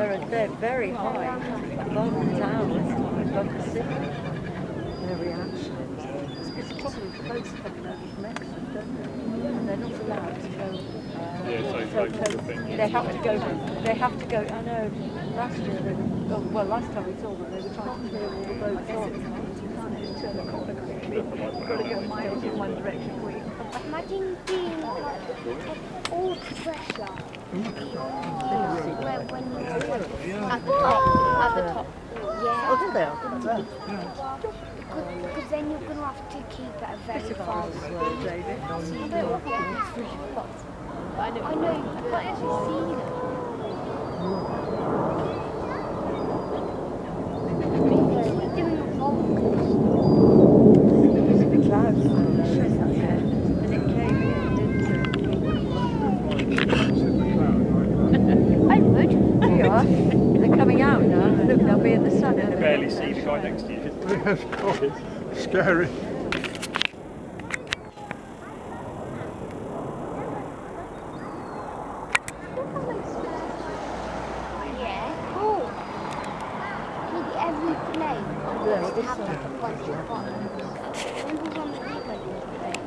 they're very high above the towers, above the city. Their reaction is because probably boats coming over from Exeter, don't they? And they're not allowed to go. They have to go. They have to go. I know. Last year, last time we saw them, they were trying to clear all the boats off. You can't just turn the corner quickly. You've got to go miles in one direction quick. Imagine being like all the pressure. When at the top. Yeah. Oh, did they? Because then you're going to have to keep it a very fast speed. David. I know, but have you seen it? He's doing a roller coaster. The clouds and it came in, didn't it? I would. There you are. They're coming out now. Look, they'll be in the sun. You can barely see the guy next to you. Scary. Yeah, cool. Look, every plane has to have like a bunch of buttons. Remember when we did like this plane?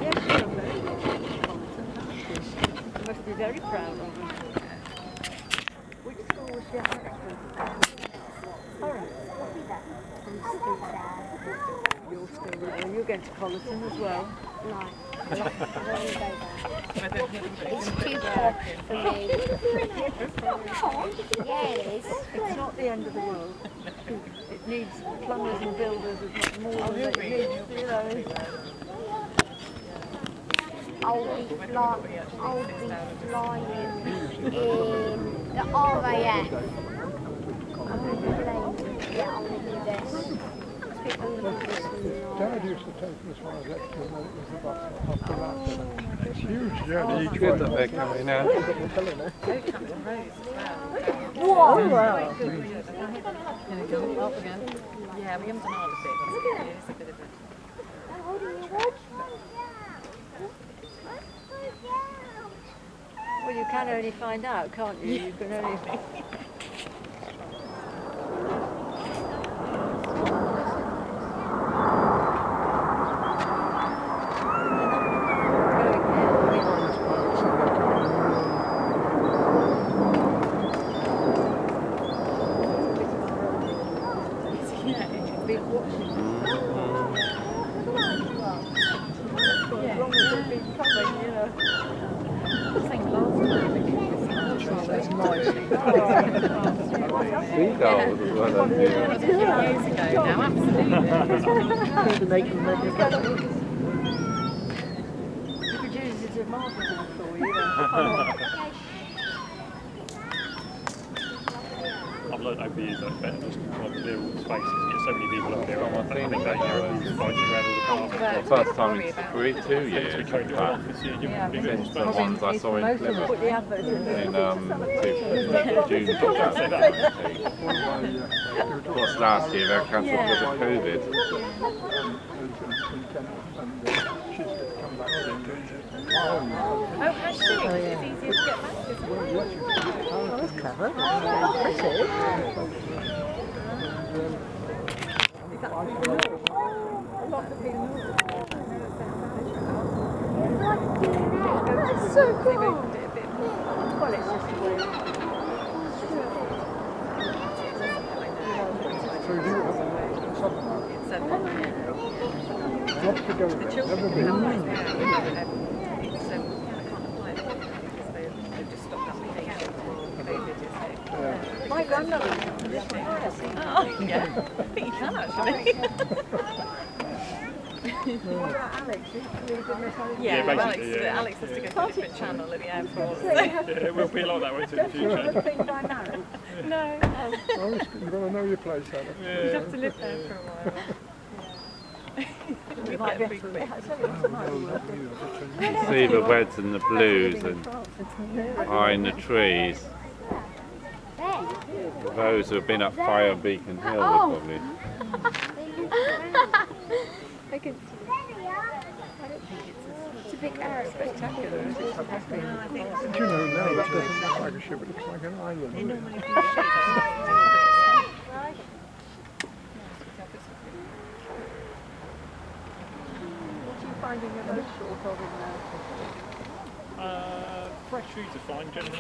Yes, you're very You must be very proud of them. Which school was she at? Sorry. Your school. Well, you're going to Colleton as well. No, I don't go there. It's too posh for me. Yeah, it is. It's not the end of the world. It needs plumbers and builders as much more than it needs, you know. I'll be flying in the RAF. Yeah, I'll do this. Dad used to take me as far as Exeter when it was about after that. It's huge journey each Good way. that they're coming out. Whoa! Wow. Can we go up again? Yeah, we haven't done all of it. It's a bit of a... Well, you can only find out, can't you? You can only... Seagulls as well, I think. Years ago now, absolutely. It produces a marketing for you. I've learned over the years that it's better just to clear all the spaces. You get so many people up here. I think that you're fighting around all the cars. The first time in 2 years, in fact, since the ones I saw in Plymouth Put the advert in there. in June 2017. Of course, last year they were cancelled because of COVID. Oh, has she? It's easier to get back, isn't it? Oh, that's clever. That's so cool. Well, it's just the way. So you have something like to go there. Never been. My grandmother. Oh, yeah. I think you can actually. Alex, Yeah, basically, Alex, yeah. Alex has to go to a different channel at the airport. Yeah, it will be a lot that way too in the future. No, You've got to know your place, Anna. you have to live there for a while. You might be able to See the reds and the blues and behind the trees. Those who have been up Fire Beacon Hill would probably. I can see. It's a big area. Spectacular, is it? Do you know now that doesn't look like a ship, it looks like an island. They normally do shape. What are you finding the most short of in there? Fresh food to find generally.